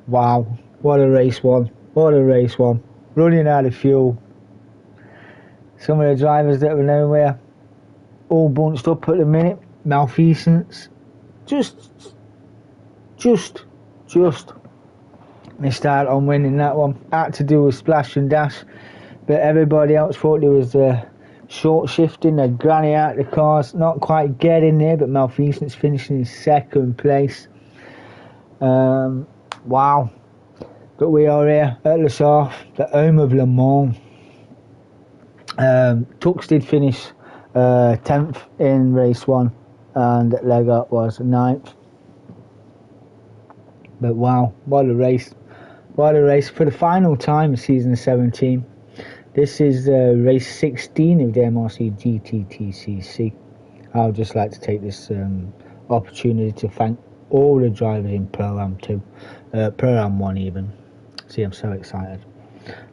Wow, what a race one. What a race one. Running out of fuel. Some of the drivers that were nowhere, all bunched up at the minute. Malfeasance. Just missed out on winning that one. Had to do a splash and dash, but everybody else thought there was short shifting. They'd granny out the cars, not quite getting there, but Malfeasance finishing in second place. Wow. But we are here at Le Sarthe, the home of Le Mans. Tux did finish 10th in race 1 and Lega was 9th. But wow, what a race. What a race for the final time of season 17. This is race 16 of the MRC GTTCC. I would just like to take this opportunity to thank all the drivers in Pro Am 2, Pro Am 1 even. See, I'm so excited.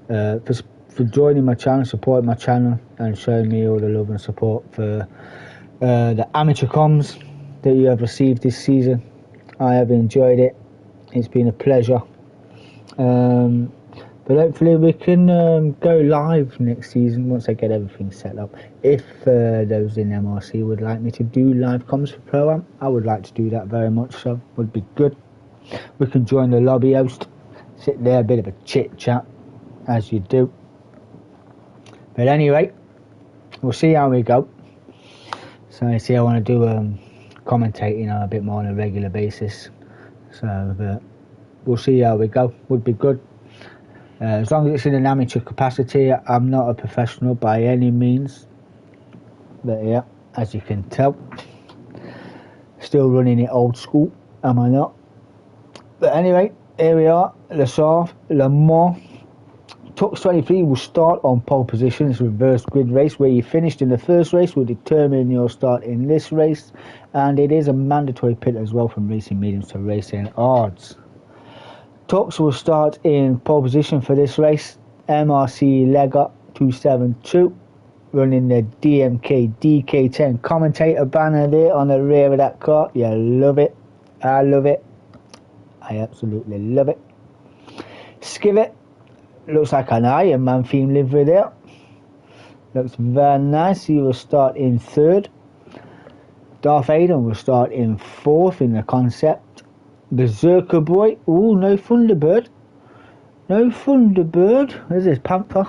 For joining my channel, supporting my channel, and showing me all the love and support for the amateur comms that you have received this season. I have enjoyed it. It's been a pleasure. But hopefully we can go live next season once I get everything set up. If those in MRC would like me to do live comms for Pro Am, I would like to do that very much so. Would be good. We can join the lobby host, sit there, a bit of a chit chat as you do. But anyway, we'll see how we go. So you see, I want to do commentating on a bit more on a regular basis. So but we'll see how we go. Would be good. As long as it's in an amateur capacity. I'm not a professional by any means. But yeah, as you can tell, still running it old school, am I not? But anyway, here we are, Le Sarthe, Le Mans. Tux 23 will start on pole position. It's a reverse grid race. Where you finished in the first race will determine your start in this race. And it is a mandatory pit as well from racing mediums to racing hards. Tux will start in pole position for this race. MRC Lega 272. Running the DMK DK10 commentator banner there on the rear of that car. You love it. I love it. I absolutely love it. Skivet. Looks like an Iron Man theme livery there. Looks very nice. He will start in 3rd. Darth Vader will start in 4th in the concept. Berserker Boy. Ooh, no Thunderbird. No Thunderbird. There's this Panther.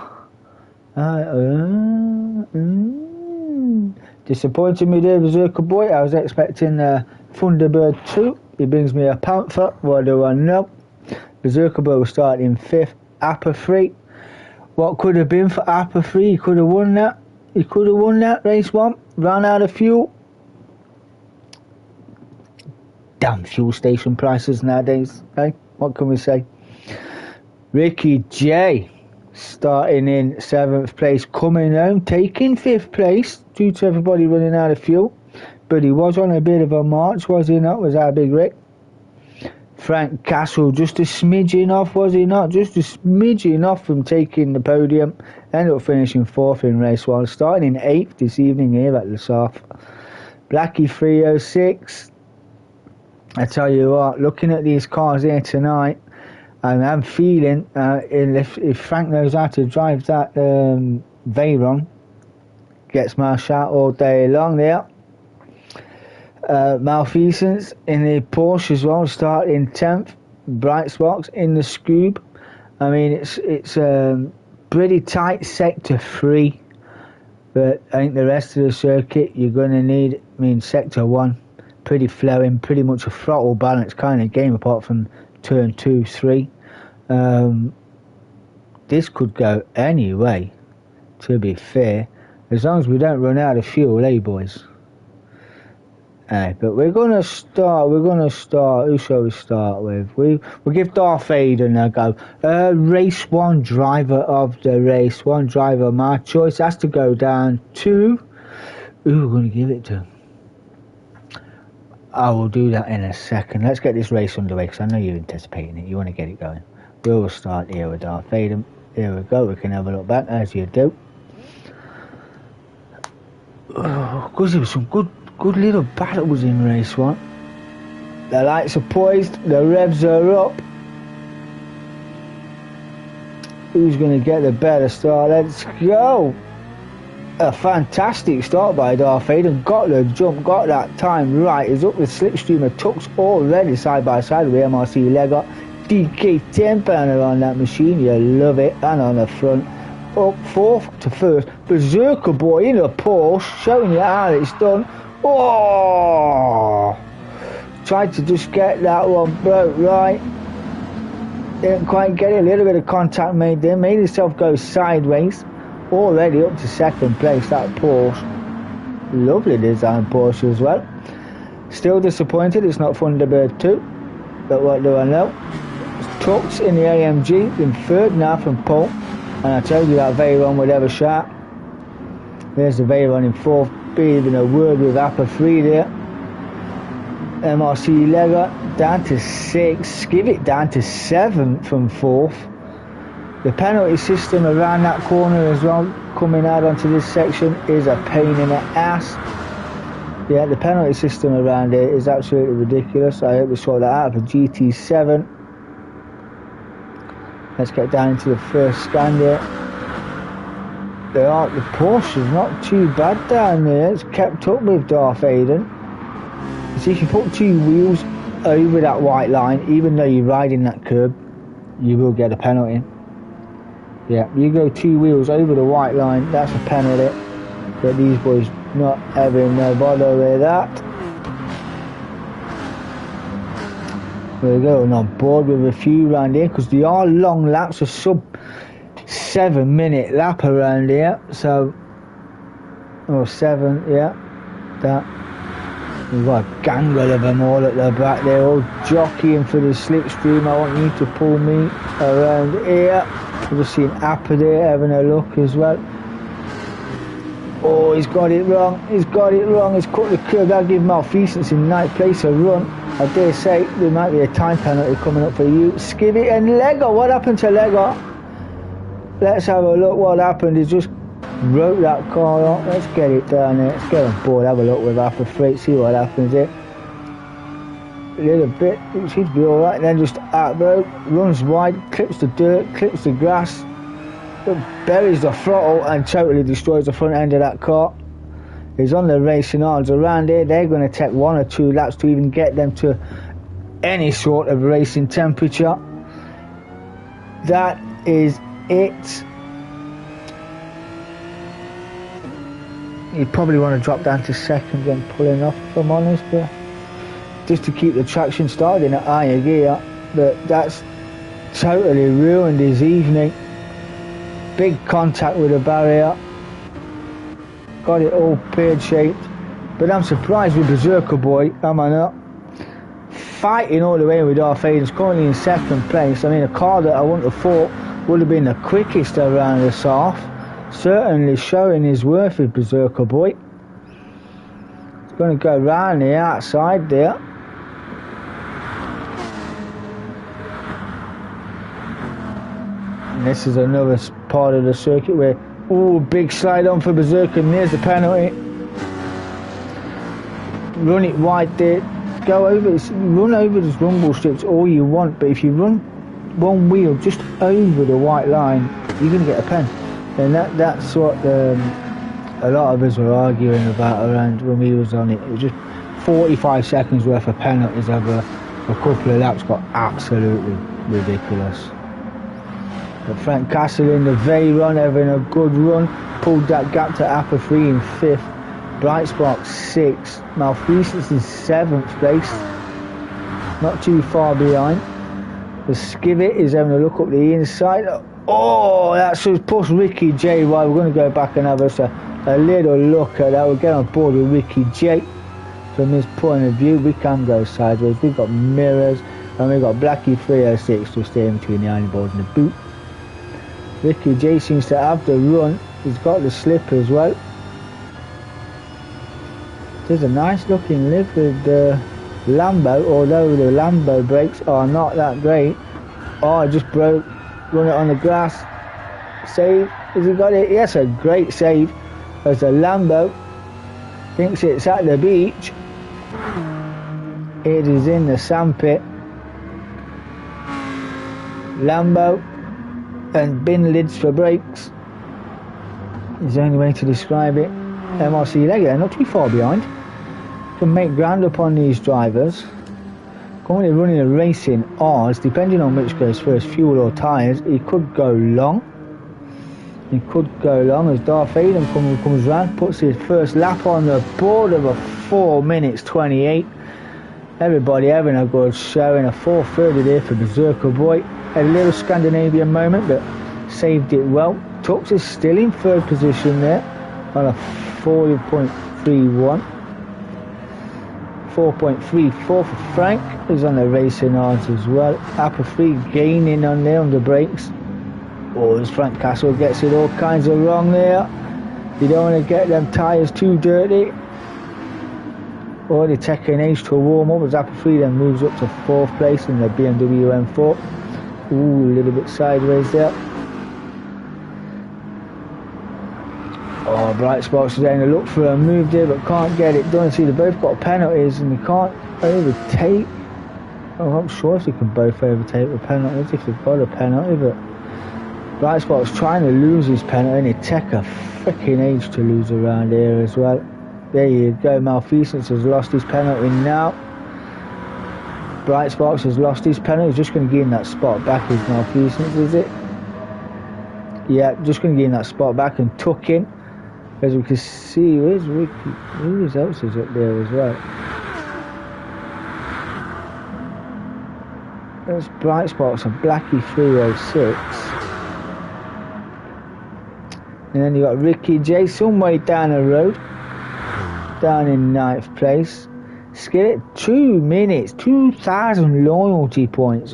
Disappointed me there, Berserker Boy. I was expecting Thunderbird 2. He brings me a Panther. What do I know? Berserker Boy will start in 5th. Appa 3. What could have been for Appa 3? He could have won that. He could have won that race 1. Ran out of fuel. Damn fuel station prices nowadays. Hey, what can we say? Ricky J starting in 7th place, coming home, taking 5th place due to everybody running out of fuel. But he was on a bit of a march, was he not? Was that Big Rick? Frank Castle just a smidgen off, was he not? Just a smidgen off from taking the podium. Ended up finishing 4th in race 1. Starting in 8th this evening here at Le Sarthe. Blackie 306. I tell you what, looking at these cars here tonight, I'm feeling if Frank knows how to drive that Veyron, gets my shout all day long there. Malfeasance in the Porsche as well, starting 10th. Bright spots in the Scoob. I mean, it's pretty tight sector 3, but I think the rest of the circuit you're going to need. I mean, sector 1, pretty flowing, pretty much a throttle balance kind of game apart from turn 2, 3. This could go any way, to be fair, as long as we don't run out of fuel, eh, boys? But we're gonna start. Who shall we start with? We'll give Darth Vader a go. Race 1 driver of the race. 1 driver. My choice has to go down to. Who we're gonna give it to? I will do that in a second. Let's get this race underway because I know you're anticipating it. You want to get it going. We'll start here with Darth Vader. Here we go. We can have a look back as you do. Because there was some good little battles in race 1. The lights are poised, the revs are up. Who's going to get the better start? Let's go. A fantastic start by Darth Vader. Got the jump, got that time right. He's up with slipstream of Tux already side by side with MRC Lego. DK 10 pounder on that machine, you love it. And on the front, up fourth to first. Berserker Boy in a Porsche, showing you how it's done. Oh! Tried to just get that one broke right. Didn't quite get it. A little bit of contact made there. Made himself go sideways. Already up to second place, that Porsche. Lovely design Porsche as well. Still disappointed it's not Thunderbird 2. But what do I know? Trucks in the AMG in third now from pole. And I told you that Veyron would have a shot. There's the Veyron in fourth. Even a word with Apple 3 there. MRC Lego down to 6. Give it down to 7 from fourth. The penalty system around that corner as well, coming out onto this section, is a pain in the ass. Yeah, the penalty system around here is absolutely ridiculous. I hope we sort that out for GT7. Let's get down into the first stand here. The Porsche is not too bad down there. It's kept up with Darth Vader. So if you put two wheels over that white line, even though you're riding that curb, you will get a penalty. Yeah, you go two wheels over the white line, that's a penalty. But these boys not having no bother with that. We're going on board with a few around here because they are long laps, a sub 7 minute lap around here. So, or 7, yeah, that. We've got a gangle of them all at the back. They're all jockeying for the slipstream. I want you to pull me around here. We've just seen Appa there having a look as well. Oh, he's got it wrong. He's got it wrong. He's cut the curb. That'll give Malfeasance in ninth place a run. I dare say there might be a time penalty coming up for you. Skivvy and Lego. What happened to Lego? Let's have a look what happened. He just wrote that car on. Let's get it down there. Let's get on board. Have a look with Appa Freight. See what happens here. A little bit. It seems to be alright. Then just outbroke. Runs wide. Clips the dirt. Clips the grass. Buries the throttle and totally destroys the front end of that car. He's on the racing arms around here. They're going to take 1 or 2 laps to even get them to any sort of racing temperature. That is it. You probably want to drop down to second when pulling off, if I'm honest, but just to keep the traction started in a higher gear. But that's totally ruined his evening. Big contact with the barrier. Got it all pear-shaped. But I'm surprised with Berserker Boy, am I not? Fighting all the way with Darth Vader. He's currently in second place. I mean, a car that I wouldn't have thought would have been the quickest around the Sarthe. Certainly showing his worth with Berserker Boy. He's going to go round the outside there. And this is another part of the circuit where, oh, big slide on for Berserker, and there's the penalty. Run it wide there. Go over, run over those rumble strips all you want, but if you run one wheel just over the white line, you're going to get a pen. And that's what a lot of us were arguing about around when we was on it. It was just 45 seconds worth of penalties over a couple of laps. Got absolutely ridiculous. But Frank Castle in the Veyron having a good run. Pulled that gap to Appa 3 in 5th. Bright Spark 6th. Malfeasance in 7th place. Not too far behind. The Skivvy is having a look up the inside. Oh, that's just pushed Ricky J. Right, we're going to go back and have a little look at that. We'll get on board with Ricky J. From his point of view, we can go sideways. We've got mirrors, and we've got Blackie 306 to stay in between the iron boards and the boot. Ricky J seems to have the run. He's got the slip as well. There's a nice looking lift with the Lambo, although the Lambo brakes are not that great. Oh, it just broke. Run it on the grass. Save. Has he got it? Yes, a great save. As the Lambo thinks it's at the beach. It is in the sandpit. Lambo and bin lids for brakes is the only way to describe it. MRC Lego, not too far behind. Can make ground up on these drivers. Currently running a racing R's, depending on which goes first, fuel or tyres. He could go long. He could go long as Darth Vader comes round, puts his first lap on the board of a 4 minutes 28. Everybody having a good show in a 4:30 there for Berserker Boy. Had a little Scandinavian moment, but saved it well. Tux is still in third position there on a 40.31. 4.34 for Frank, who's on the racing odds as well. Apple 3 gaining on there on the brakes. Oh, as Frank Castle gets it all kinds of wrong there. You don't want to get them tyres too dirty. Or they take an age to a warm up as Apple 3 then moves up to 4th place in the BMW M4. Ooh, a little bit sideways there. Oh, Bright Sparks is going to look for a move there but can't get it done. See, they both got penalties and they can't overtake. I'm not sure if they can both overtake the penalties if they've got a penalty, but Bright Sparks trying to lose his penalty and it take a freaking age to lose around here as well. There you go, Malfeasance has lost his penalty now. Bright Sparks has lost his penalty. He's just going to gain that spot back as Malfeasance, is it? Yeah, just going to gain that spot back and tuck in. As we can see, where's Ricky? Who else is up there as well? There's Bright Sparks and Blackie 306. And then you got Ricky J some way down the road. Down in 9th place. Skillet 2 minutes, 2,000 loyalty points.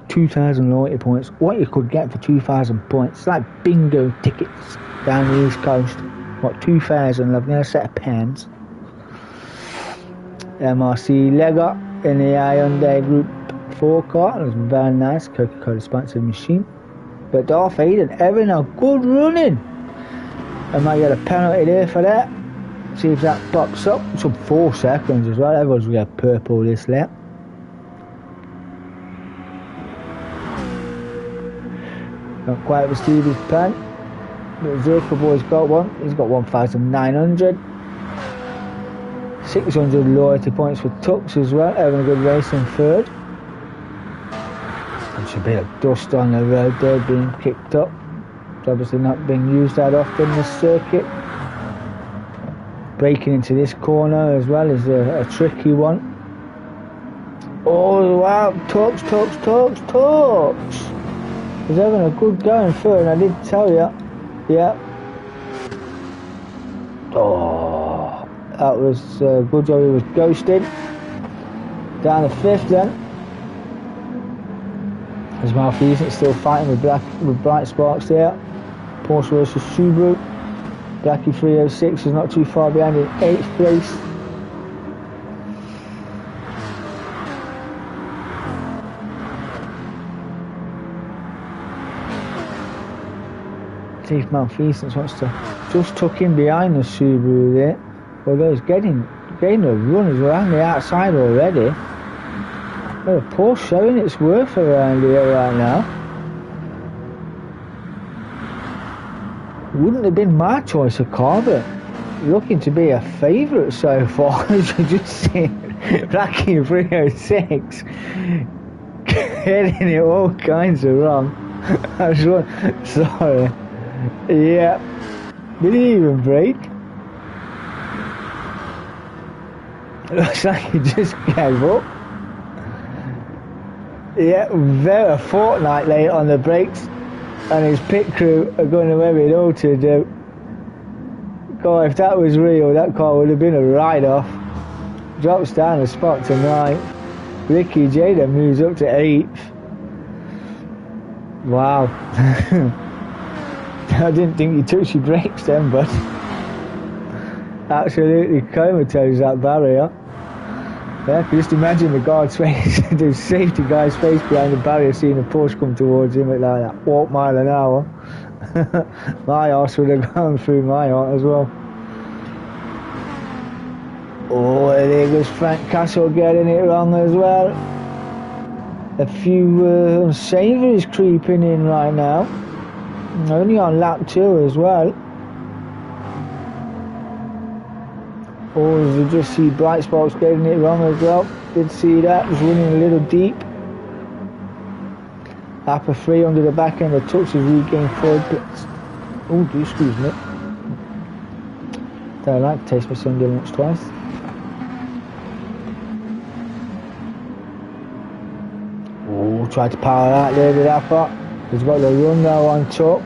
2,000 loyalty points. What you could get for 2,000 points. It's like bingo tickets down the East Coast. What, 2,000? I've got a set of pens. MRC Lego in the Hyundai Group 4 car. It was very nice. Coca-Cola sponsored machine. But Darth Vader having a good running. I might get a penalty there for that. See if that pops up. Some 4 seconds as well. Everyone's going to get purple this lap. Not quite with Stevie's pen. But Zerka Boy's got one. He's got 1,900. 600 loyalty points for Tux as well. Having a good race in third. There's a bit of dust on the road there being kicked up. It's obviously not being used that often this circuit. Breaking into this corner as well is a tricky one. Oh wow, Tux. He's having a good go in third, and I did tell you. Yeah. Oh, that was a good job. He was ghosted. Down to 5th then. As Malfeasance still fighting with Bright Sparks there. Porsche versus Subaru. Blackie 306 is not too far behind in 8th place. See if Malfeasance wants to just tuck in behind the Subaru there. Although he's getting a run as around the outside already. Well, the Porsche showing its worth around here right now. Wouldn't have been my choice of car, but looking to be a favourite so far. As you just see, Blackie 306 getting it all kinds of wrong. Sorry. Yeah. Did he even brake? Looks like he just gave up. Yeah, very fortnight late on the brakes. And his pit crew are going to have it all to do. God, if that was real, that car would have been a write-off. Drops down a spot to 9th. Ricky J then moves up to 8th. Wow. I didn't think you touched your brakes then, but absolutely comatose that barrier. Yeah, I can just imagine the guard's face, the safety guy's face behind the barrier, seeing a Porsche come towards him at like that walk mile an hour. My arse would have gone through my heart as well. Oh, there goes Frank Castle getting it wrong as well. A few unsavouries creeping in right now. Only on lap 2 as well. Or you just see Bright Sparks getting it wrong as well. Did see that, was running a little deep. Upper 3 under the back end of Tux has regained 4 bits. Oh, excuse me. Don't like to taste my Sunday lunch twice. Oh, tried to power that there with Upper. He's got the run now on Tux.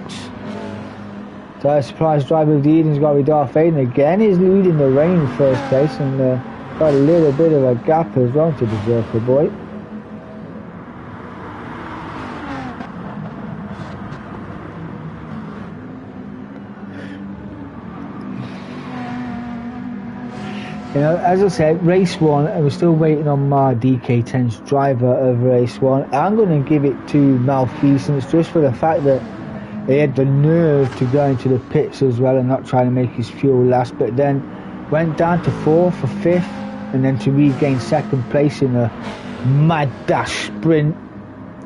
So surprise driver of the evening's got to be Darth Vader again. He's leading the rain first place and got a little bit of a gap as well to the Zerker boy. You know, as I said, race 1, and we're still waiting on my DK10's driver of race 1. I'm going to give it to Malfeasance just for the fact that he had the nerve to go into the pits as well and not try to make his fuel last, but then went down to 4 for 5th and then to regain 2nd place in a mad dash sprint.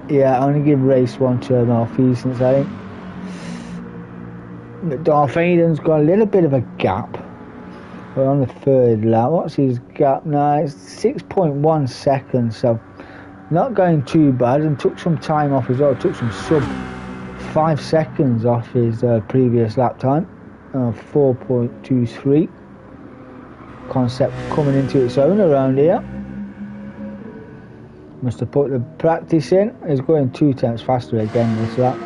Yeah, I'm going to give race 1 to Malfeasance, I think. Darth Vader's got a little bit of a gap. We're on the 3rd lap. What's his gap now? It's 6.1 seconds, so not going too bad, and took some time off as well. Took some sub 5 seconds off his previous lap time, 4.23. Concept coming into its own around here. Must have put the practice in. He's going 2 tenths faster again this lap.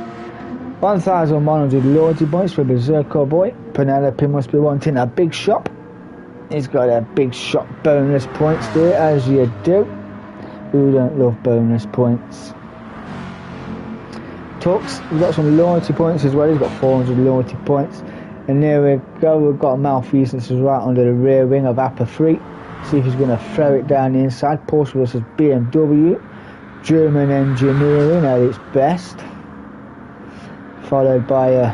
1,100 loyalty points for Berserker boy. Penelope must be wanting a big shot. He's got a big shot bonus points there, as you do. Who don't love bonus points? Tux, we've got some loyalty points as well. He's got 400 loyalty points. And there we go, we've got Malfeasance right under the rear wing of Apple 3. See if he's going to throw it down the inside. Porsche versus BMW. German engineering at its best. Followed by a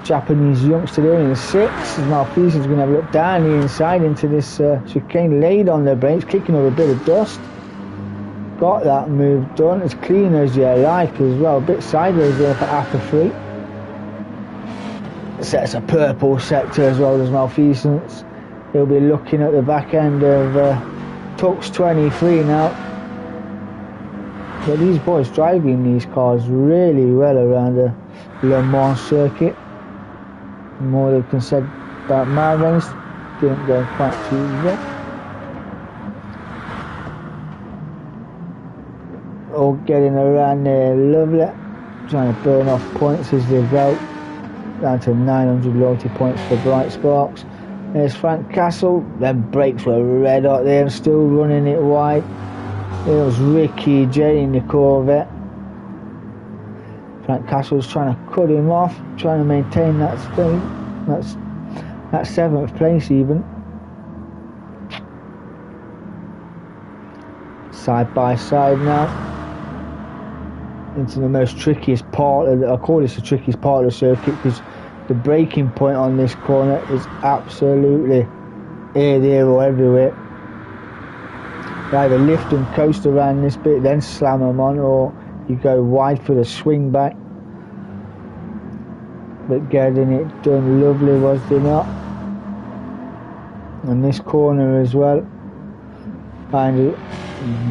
Japanese youngster there in the 6th. Malfeasance going to have a look down the inside into this chicane, laid on the brakes, kicking up a bit of dust. Got that move done, as clean as you like as well. A bit sideways there for Apple 3. Sets a purple sector as well as Malfeasance. He'll be looking at the back end of Tux 23 now. But these boys driving these cars really well around the Le Mans circuit. More than can said about my race, didn't go quite too well. All getting around there, lovely. Trying to burn off points as they go. Down to 900 loyalty points for Bright Sparks. There's Frank Castle. Them brakes were red hot there and still running it wide. There was Ricky J in the Corvette. Frank Castle's trying to cut him off, trying to maintain that speed. That's 7th place even. Side by side now. Into the most trickiest part of I call this the trickiest part of the circuit because the braking point on this corner is absolutely here, there or everywhere. You either lift and coast around this bit, then slam them on, or you go wide for the swing back. But getting it done lovely, was they not? And this corner as well. And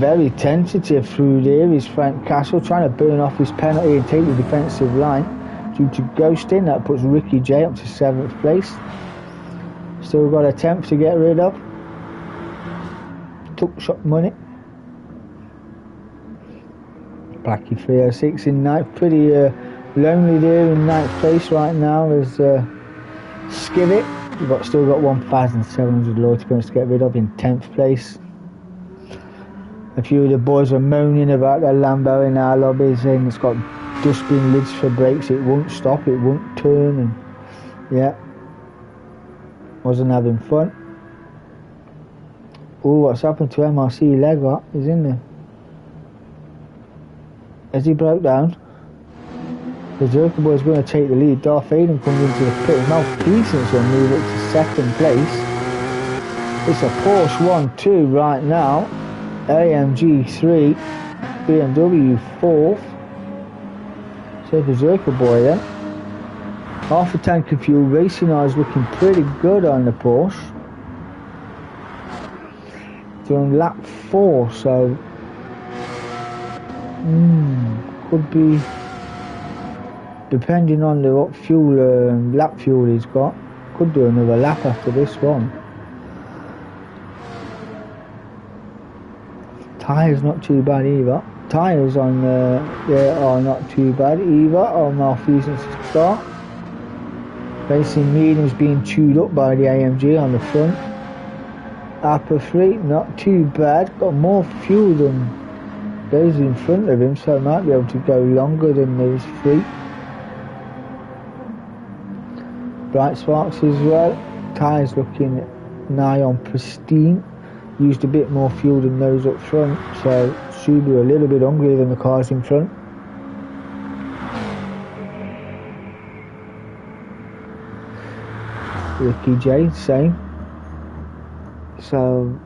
very tentative through there is Frank Castle, trying to burn off his penalty and take the defensive line due to ghosting. That puts Ricky J up to 7th place. Still got a 10th to get rid of. Took shot money. Blackie 306 in 9th. Pretty lonely there in 9th place right now is Skivet. We've still got 1,700 loyalty points to get rid of in 10th place. A few of the boys are moaning about their Lambo in our lobby, saying it's got dustbin lids for brakes, it won't stop, it won't turn, and yeah, wasn't having fun. Oh, what's happened to MRC Lego? He's in there. Has he broke down? The Joker boy is going to take the lead. Darth Vader comes into the pit. Malfeasance will move it to 2nd place. It's a Porsche 1-2 right now. AMG 3 BMW 4th. So Berserker Boy then. Half a tank of fuel. Racing eyes looking pretty good on the Porsche. Doing lap 4, so could be, depending on the what fuel lap fuel he's got, could do another lap after this one. Tyres not too bad either. Tyres on there are not too bad either on malfeasance to start. Racing mediums being chewed up by the AMG on the front. Upper fleet not too bad, got more fuel than those in front of him, so he might be able to go longer than those fleet. Bright sparks as well. Tyres looking nigh on pristine. Used a bit more fuel than those up front, so Subaru a little bit hungrier than the cars in front. Ricky J, same. So,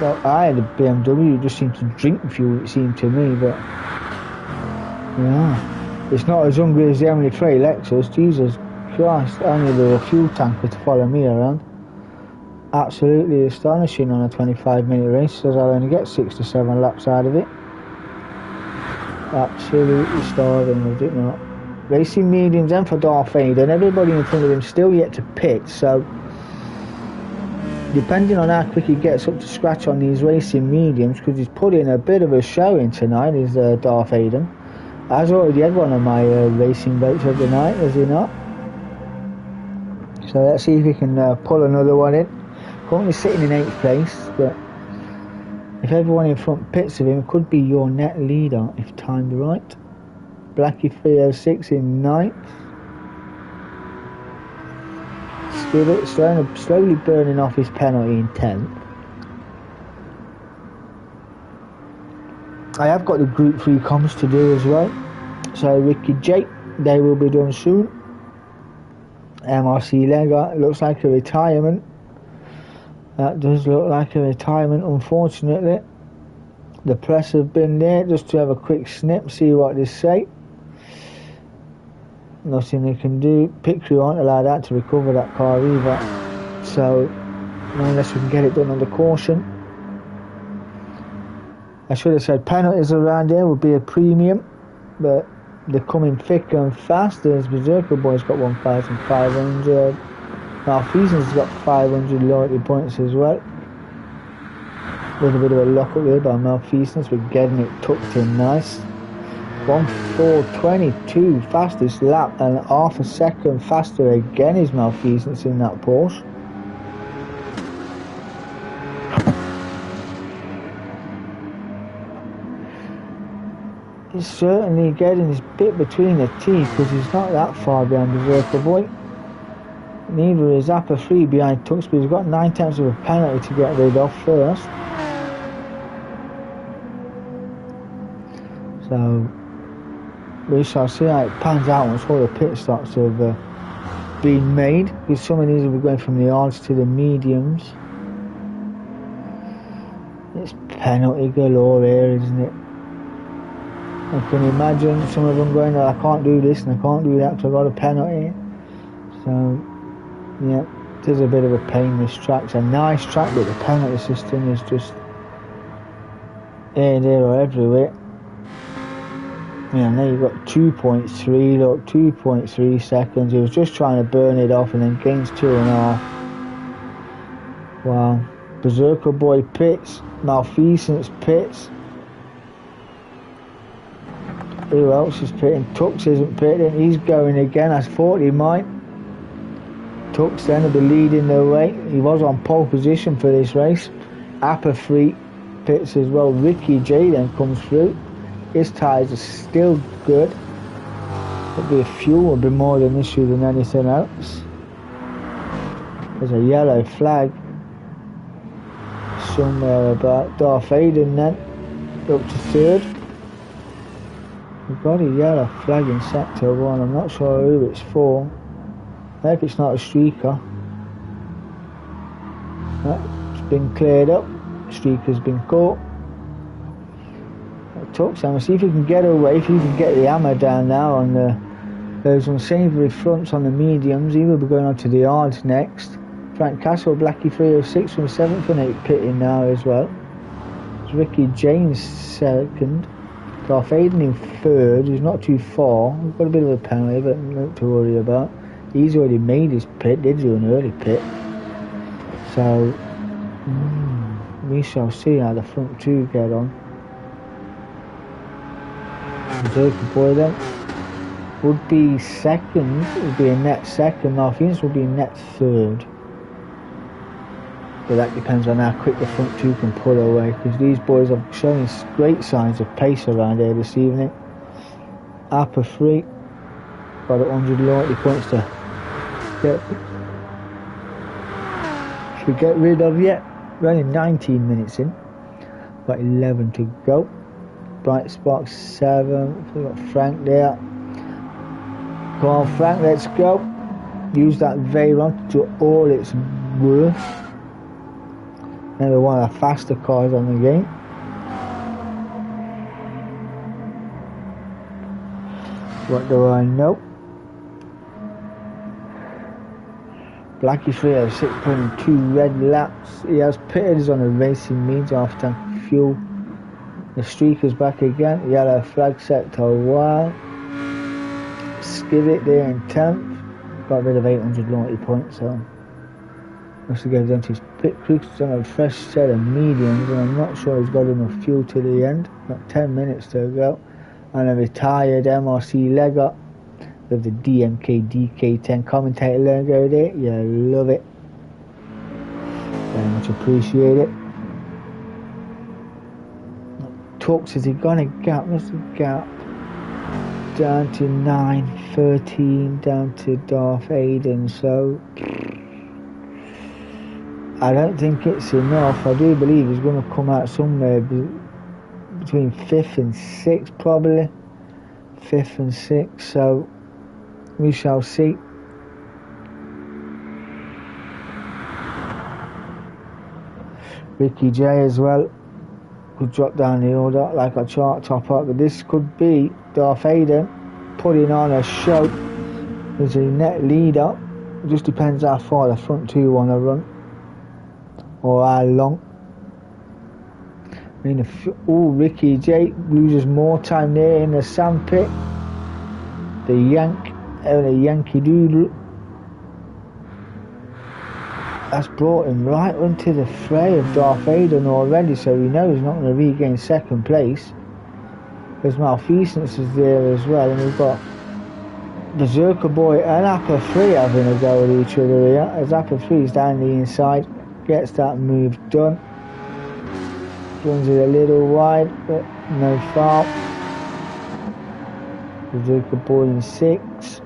well, I had a BMW, it just seemed to drink fuel, it seemed to me, but yeah, it's not as hungry as the Emily Trey Lexus. Jesus Christ, I needed a fuel tanker to follow me around. Absolutely astonishing on a 25-minute race, says I'll only get 6 to 7 laps out of it. Absolutely starving, was it not? Racing mediums and for Darth Vader, and everybody in front of him still yet to pit, so depending on how quick he gets up to scratch on these racing mediums, because he's put in a bit of a showing tonight, is Darth Vader. Has already had one of my racing votes of the night, has he not? So let's see if he can pull another one in. Currently sitting in 8th place, but if everyone in front pits of him, it could be your net leader if timed right. Blackie 306 in 9th. Slowly burning off his penalty in 10th. I have got the Group 3 comms to do as well. So Ricky J, they will be done soon. MRC Lega, looks like a retirement. That does look like a retirement, unfortunately. The press have been there just to have a quick snip, see what they say. Nothing they can do. Pit crew aren't allowed out to recover that car either. So, unless we can get it done under caution. I should have said penalties around here would be a premium, but they're coming thick and fast. There's Berserker Boy's got 1,500. Malfeasance has got 500 loyalty points as well. A little bit of a lock up there by Malfeasance, but getting it tucked in nice. 1:4:22 fastest lap, and half a second faster again is Malfeasance in that Porsche. He's certainly getting his bit between the teeth, because he's not that far behind Berserker Boy. Neither is Appa 3 behind Tux, but he's got 9 tenths of a penalty to get rid of first. So we shall see how it pans out once all the pit stops have been made, because some of these will be going from the hards to the mediums. It's penalty galore here, isn't it? I can imagine some of them going, oh, I can't do this and I can't do that because I got a penalty. So yeah, it is a bit of a pain. This track's a nice track, but the penalty system is just here, there or everywhere. Yeah, now you've got 2.3, look, 2.3 seconds. He was just trying to burn it off and then gains 2.5. Wow. Berserker Boy pits, Malfeasance pits. Who else is pitting? Tux isn't pitting, he's going again. I thought he might. Tux then will be leading the way. He was on pole position for this race. Appa 3 pits as well. Ricky J then comes through. His tyres are still good. It'll be a fuel, will be more of an issue than anything else. There's a yellow flag somewhere about. Darth Vader then up to 3rd. We've got a yellow flag in sector 1. I'm not sure who it's for. I hope it's not a streaker. It's been cleared up. Streaker's been caught. Tux. And we'll see if he can get away, if he can get the hammer down now on those unsavoury fronts on the mediums. He will be going on to the hards next. Frank Castle, Blackie 306 from 7th and 8th pitting now as well. It's Ricky James second. Darth Aiden in third, who's not too far. We've got a bit of a penalty, but nothing to worry about. He's already made his pit, did do an early pit. So, we shall see how the front two get on. Berserker Boy then would be second, would be a net second. Martins would be a net third. But that depends on how quick the front two can pull away, because these boys are showing great signs of pace around here this evening. Upper 3 got 180 points to get rid of yet. We're only 19 minutes in, got 11 to go. Bright Spark 7, we've got Frank there. Come on Frank, let's go. Use that Veyron to all its worth. Maybe one of the faster cars on the game. What do I know? Blackie 306 putting 2 red laps. He has pitted, he's on a racing means after fuel. The streaker's back again. Yellow flag set to wild. Skivit there in 10th. Got rid of 890 points, so must have gone down to his pit crew. He's on a fresh set of mediums, and I'm not sure he's got enough fuel to the end. Got 10 minutes to go. And a retired MRC legger with the DMK DK10 commentator logo there. Yeah, love it. Very much appreciate it. Tux, has he gone a gap? What's the gap? Down to 9:13, down to Darth Aiden, so I don't think it's enough. I do believe he's going to come out somewhere between 5th and 6th, probably 5th and 6th, so we shall see. Ricky J as well could drop down the order like a chart topper, but this could be Darth Aiden putting on a show as a net leader. It just depends how far the front two want to run or how long. I mean, Ricky J loses more time there in the sandpit. The Yankee Doodle has brought him right into the fray of Darth Aiden already, so we know he's not going to regain second place. There's Malfeasance is there as well, and we've got Berserker Boy and Apple 3 having a go at each other here, as Apple 3 is down the inside, gets that move done. Runs it a little wide, but no foul. Berserker Boy in 6.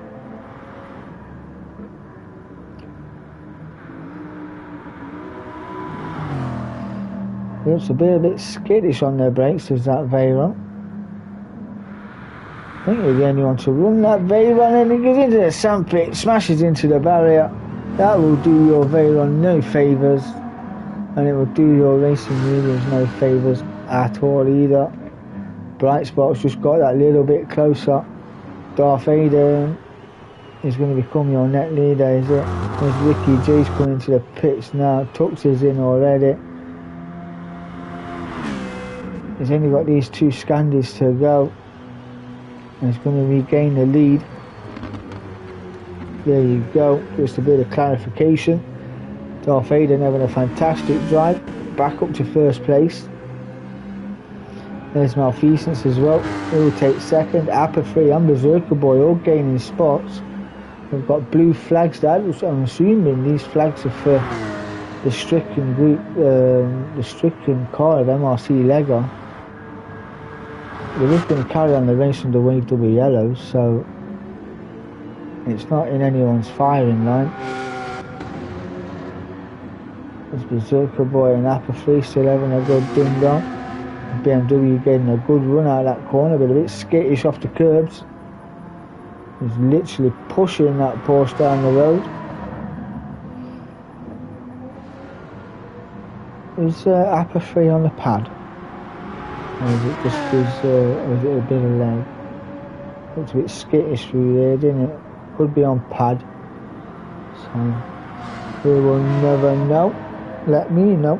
Looks a bit skittish on their brakes, is that Veyron. I think they're the only one to run that Veyron, and it goes into the sandpit, smashes into the barrier. That will do your Veyron no favours, and it will do your racing mediums no favours at all either. Bright Spot's just got that little bit closer. Darth Aiden is going to become your net leader, is it? There's Ricky J's coming into the pits now. Tux is in already. He's only got these 2 Scandis to go, and he's going to regain the lead. There you go, just a bit of clarification. Darth Aiden having a fantastic drive, back up to first place. There's Malfeasance as well, he will take second. Apple 3 and Berserker Boy all gaining spots. We've got blue flags there, which I'm assuming these flags are for the stricken group, the stricken car of MRC Legger. We're just going to carry on the race under wave double yellow, so it's not in anyone's firing line. There's Berserker Boy and Apple 3 still having a good ding dong. BMW getting a good run out of that corner, but a bit skittish off the curbs. He's literally pushing that Porsche down the road. There's Apple 3 on the pad. As it just is a little bit of lag. Looked a bit skittish through there, didn't it? Could be on pad. So we will never know. Let me know.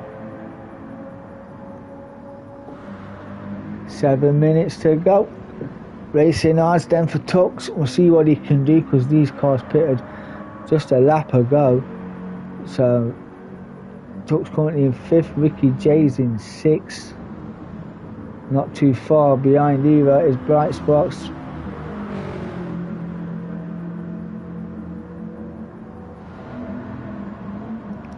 7 minutes to go. Racing hard then for Tux. We'll see what he can do, because these cars pitted just a lap ago. So Tux currently in 5th. Ricky J's in 6th. Not too far behind either is Bright Sparks.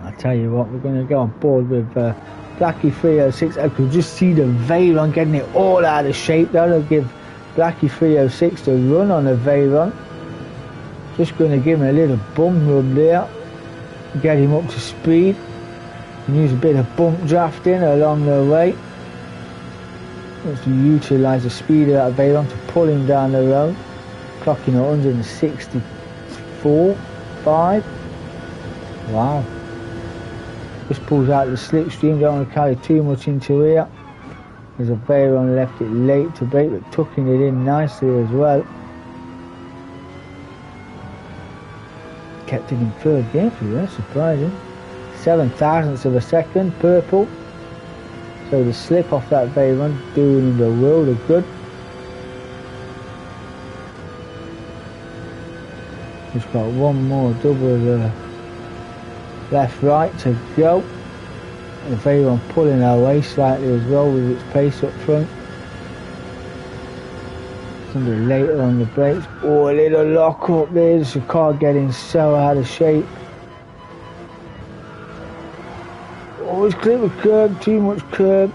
I tell you what, we're going to go on board with Blackie 306. I could just see the Veyron getting it all out of shape. That'll give Blackie 306 the run on the Veyron. Just going to give him a little bump rub there, get him up to speed, and use a bit of bump drafting along the way. Let's utilise the speed of that Veyron to pull him down the road, clocking 164.5. Wow. Just pulls out the slipstream, don't want to carry too much into here. There's a Veyron left it late to brake, but tucking it in nicely as well. Kept it in 3rd gear for you, that's surprising. 7 thousandths of a second, purple. So the slip off that Veyron doing him the world of good. Just got one more double left right to go. The Veyron pulling away slightly as well with its pace up front. Somebody later on the brakes. Oh, a little lock up there. Just the car getting so out of shape. Always clip a curb, too much curb.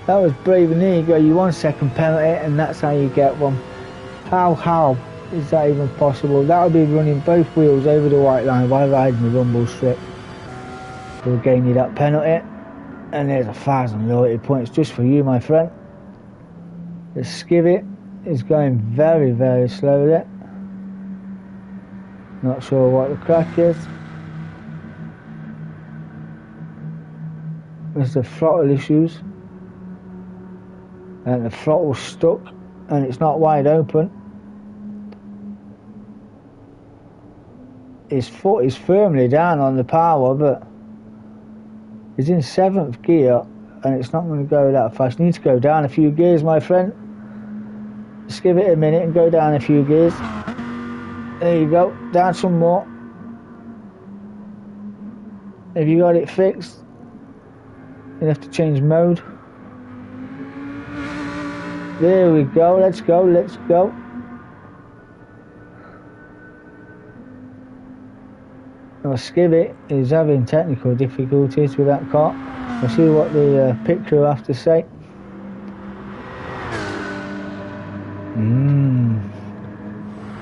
That was brave, and there you go, you 1 second penalty, and that's how you get one. How is that even possible? That would be running both wheels over the white line while riding the rumble strip. We'll gain you that penalty, and there's 1,000 loyalty points just for you, my friend. The Skivet is going very, very slowly. Not sure what the crack is. There's the throttle issues, and the throttle's stuck and it's not wide open. His foot is firmly down on the power, but he's in 7th gear and it's not going to go that fast. You need to go down a few gears, my friend. Just give it a minute and go down a few gears. There you go, down some more. Have you got it fixed? You have to change mode. There we go, let's go, let's go. Now Skivet is having technical difficulties with that car. We'll see what the pit crew have to say.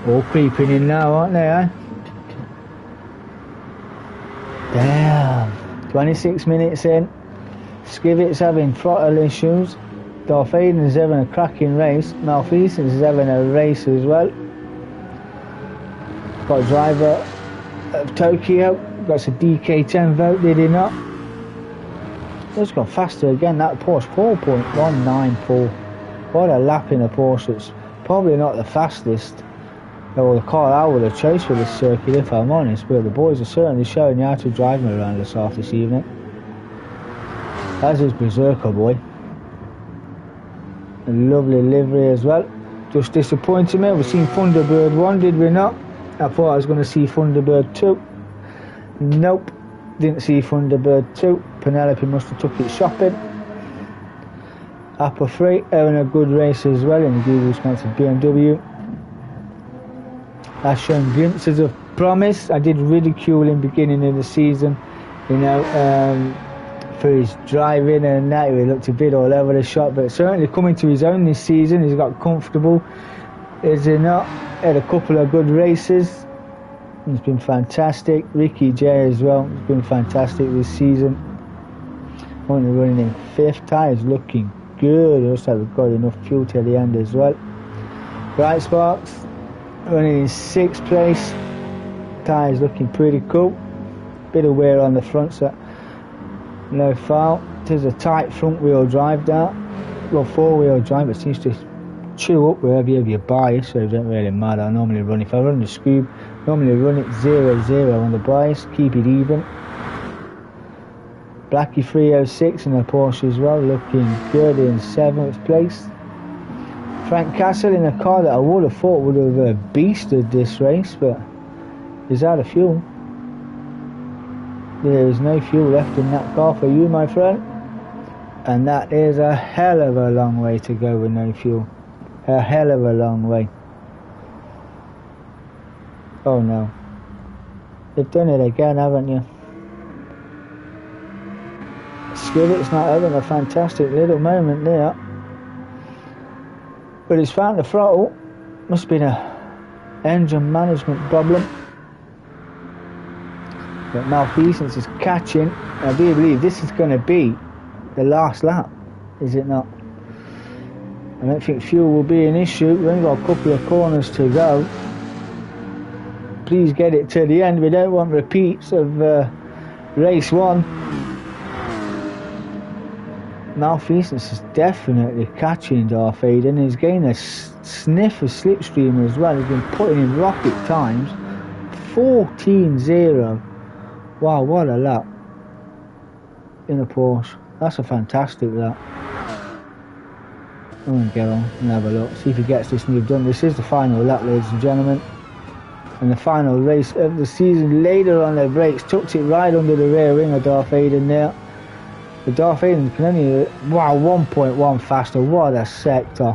All creeping in now, aren't they, eh? Damn. 26 minutes in. Skivet's having throttle issues. Darth Aiden's having a cracking race. Malfeasance is having a race as well. Got a driver of Tokyo. Got some DK10 vote, did he not? It's gone faster again, that Porsche. 4.194. What a lap in a Porsche. It's probably not the fastest. Or the car I would have chose for this circuit, if I'm honest. But the boys are certainly showing you how to drive me around this evening. As is Berserker boy. A lovely livery as well. Just disappointed me. We've seen Thunderbird 1, did we not? I thought I was going to see Thunderbird 2. Nope, didn't see Thunderbird 2. Penelope must have took it shopping. Apple 3 having a good race as well in the Google-sponsored BMW. That's shown glimpses of promise. I did ridicule him beginning of the season, you know, for his driving and that. He looked a bit all over the shop, but certainly coming to his own this season. He's got comfortable, is he not? Had a couple of good races. It's been fantastic. Ricky J as well, it's been fantastic this season. Only running in 5th. Tyres looking good. Also we've got enough fuel till the end as well. Bright Sparks running in 6th place. Tyres looking pretty cool. Bit of wear on the front, so no foul. It is a tight front wheel drive down. well, four-wheel drive, it seems to chew up wherever you have your bias, so it doesn't really matter. I normally run, if I run the Scoob, normally run it 0-0 on the bias, keep it even. Blackie 306 in a Porsche as well, looking good in 7th place. Frank Castle in a car that I would have thought would have beasted this race, but is out of fuel. There is no fuel left in that car for you, my friend. And that is a hell of a long way to go with no fuel. A hell of a long way. Oh no. You've done it again, haven't you? Skillet's not having a fantastic little moment there. But he's found the throttle. Must be an engine management problem. But malfeasance is catching. I do believe this is going to be the last lap, is it not? I don't think fuel will be an issue. We've only got a couple of corners to go. Please get it to the end. We don't want repeats of race 1. Malfeasance is definitely catching Darth Aiden. He's getting a sniff of slipstream as well. He's been putting in rocket times. 14.0. Wow, what a lap in a Porsche. That's a fantastic lap. I'm going to get on and have a look, see if he gets this move done. This is the final lap, ladies and gentlemen, and the final race of the season. Later on the brakes, tucked it right under the rear wing of Darth Aiden there. The Darth Aiden can only, wow, 1.1 faster. What a sector.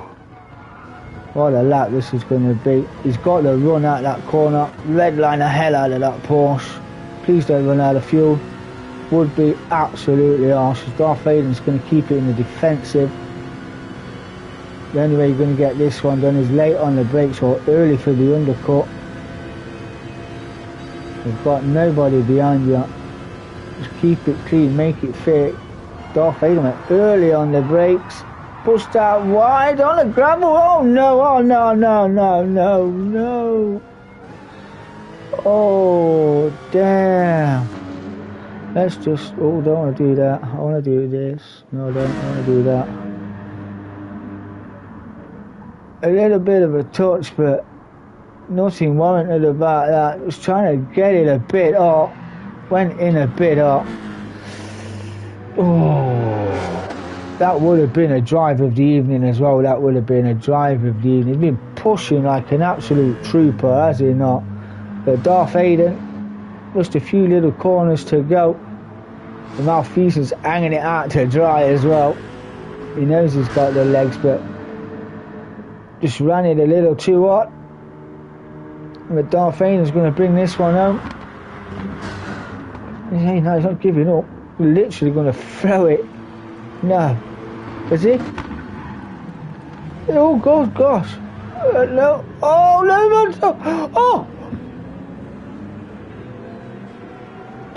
What a lap this is going to be. He's got to run out that corner, redline the hell out of that Porsche. Please don't run out of fuel. Would be absolutely harsh. Darth Aiden's going to keep it in the defensive. The only way you're going to get this one done is late on the brakes or early for the undercut. You've got nobody behind you. Just keep it clean, make it fit. Darth Aiden went early on the brakes. Pushed out wide on the gravel. Oh no, oh no, no, no, no, no. Oh, damn. Let's just, oh, don't want to do that. I want to do this. No, I don't want to do that. A little bit of a touch, but nothing warranted about that. Was trying to get it a bit up. Went in a bit up. Oh, that would have been a drive of the evening as well. That would have been a drive of the evening. He's been pushing like an absolute trooper, has he not? But Darth Aiden, just a few little corners to go. The malfeasance hanging it out to dry as well. He knows he's got the legs, but just ran it a little too hot. But Darth Aiden's going to bring this one home. Hey, no, he's not giving up. We're literally going to throw it. No. Is he? Oh, God, gosh. No. Oh, no, man. Oh.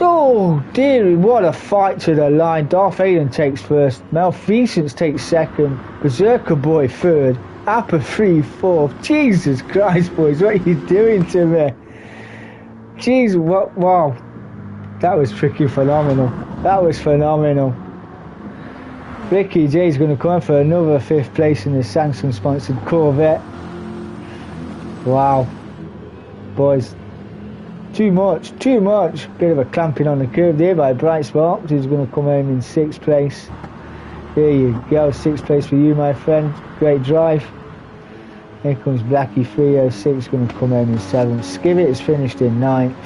Oh, dearie, what a fight to the line. Darth Aiden takes first. Malfeasance takes second. Berserker Boy third. Appa 3 fourth. Jesus Christ, boys, what are you doing to me? Jeez, what? Wow. That was freaking phenomenal. That was phenomenal. Ricky J's going to come for another 5th place in the Samsung sponsored Corvette. Wow. Boys. Too much. Bit of a clamping on the curve there by Bright Sparks, who's going to come home in 6th place. There you go, 6th place for you, my friend. Great drive. Here comes Blackie 306, going to come home in 7th. Skivet is finished in 9th.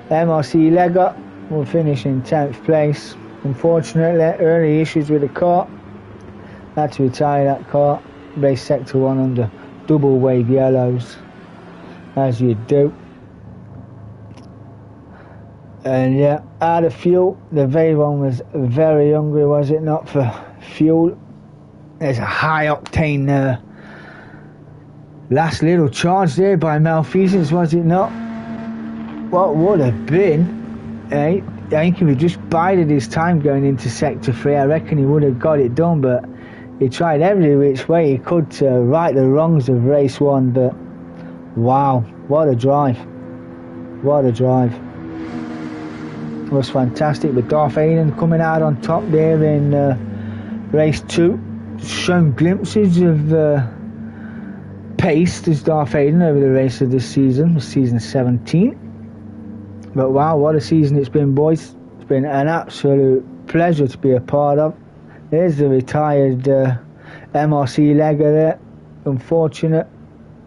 MRC Lega will finish in 10th place. Unfortunately, early issues with the car. Had to retire that car. Race sector 1 under double wave yellows, as you do. And yeah, out of fuel. The Veyron was very hungry, was it not, for fuel? There's a high octane last little charge there by Malfeasance, was it not? What would have been, I think he would just bided his time going into sector 3. I reckon he would have got it done, but he tried every which way he could to right the wrongs of race 1. But wow, what a drive. What a drive. It was fantastic with Darth Aiden coming out on top there in Race 2, shown glimpses of pace to Darth Aiden over the race of this season 17. But wow, what a season it's been, boys. It's been an absolute pleasure to be a part of. There's the retired MRC legger there. Unfortunate,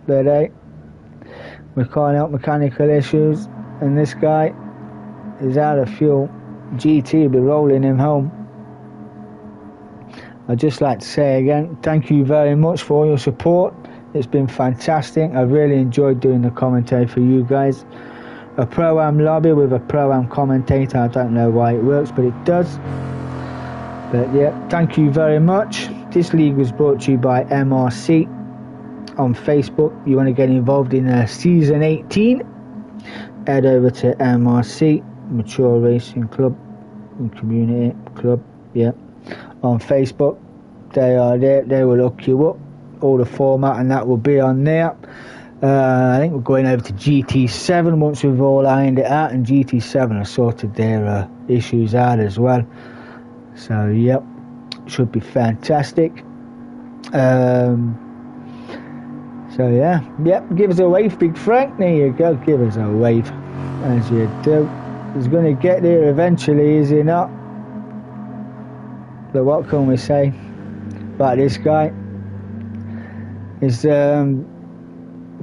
but hey, we can't help mechanical issues, and this guy is out of fuel. GT will be rolling him home. I'd just like to say again, thank you very much for all your support. It's been fantastic. I've really enjoyed doing the commentary for you guys. A Pro-Am lobby with a Pro-Am commentator. I don't know why it works, but it does. But yeah, thank you very much. This league was brought to you by MRC on Facebook. You want to get involved in season 18? Head over to MRC, Mature Racing Club and Community Club. Yeah, on Facebook. They are there. They will hook you up. All the format and that will be on there. I think we're going over to GT7 once we've all ironed it out, and GT7 have sorted their issues out as well. So yep, should be fantastic. So yeah, yep, give us a wave, Big Frank. There you go, give us a wave, as you do. He's going to get there eventually, is he not? But what can we say about this guy? His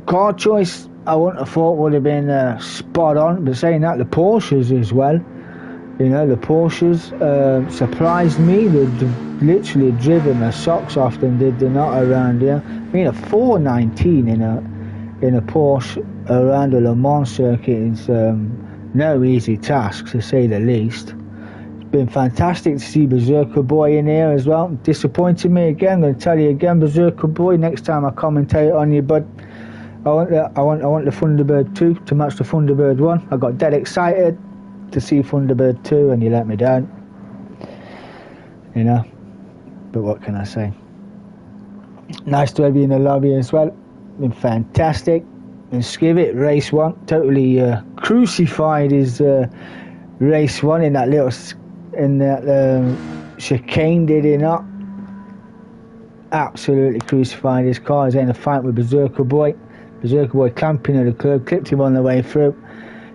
car choice, I wouldn't have thought would have been spot on, but saying that, the Porsches as well. You know, the Porsches surprised me. They'd literally driven their socks off them, did they not, around here? I mean, a 419 in a Porsche around a Le Mans circuit is no easy task, to say the least. It's been fantastic to see Berserker Boy in here as well. Disappointed me again. I'm going to tell you again, Berserker Boy, next time I commentate on you, bud. I want the Thunderbird 2 to match the Thunderbird 1. I got dead excited to see Thunderbird 2 and you let me down, you know, but what can I say? Nice to have you in the lobby as well. Been fantastic. And Skivit, race 1, totally crucified his race 1 in that little chicane, did he not? Absolutely crucified his car. He's in a fight with Berserker Boy. Berserker Boy clamping at the curb, clipped him on the way through.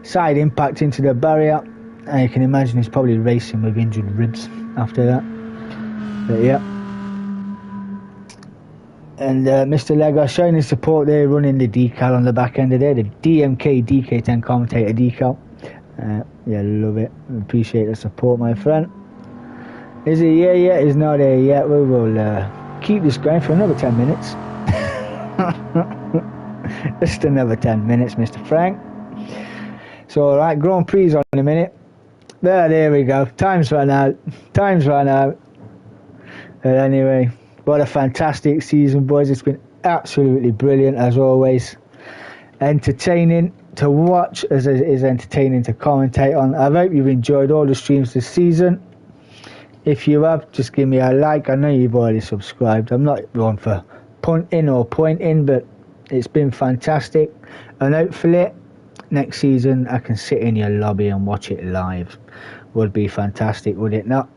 Side impact into the barrier, and you can imagine he's probably racing with injured ribs after that. But yeah, and Mr. Lego showing his support there, running the decal on the back end of there, the DMK DK10 commentator decal. Yeah, love it. Appreciate the support, my friend. Is he here yet? He's not here yet. We will keep this going for another 10 minutes. Just another 10 minutes, Mr. Frank. So, alright, Grand Prix on in a minute. There we go. Time's run out. But anyway, what a fantastic season, boys. It's been absolutely brilliant, as always. Entertaining to watch as it is entertaining to commentate on. I hope you've enjoyed all the streams this season. If you have, just give me a like. I know you've already subscribed. I'm not one for punting or pointing, but it's been fantastic. And hopefully next season I can sit in your lobby and watch it live. Would be fantastic, would it not?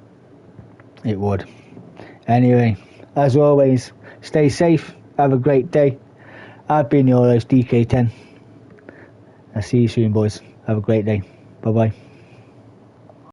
It would. Anyway, as always, stay safe, have a great day. I've been your host, DK10. I'll see you soon, boys. Have a great day. Bye bye.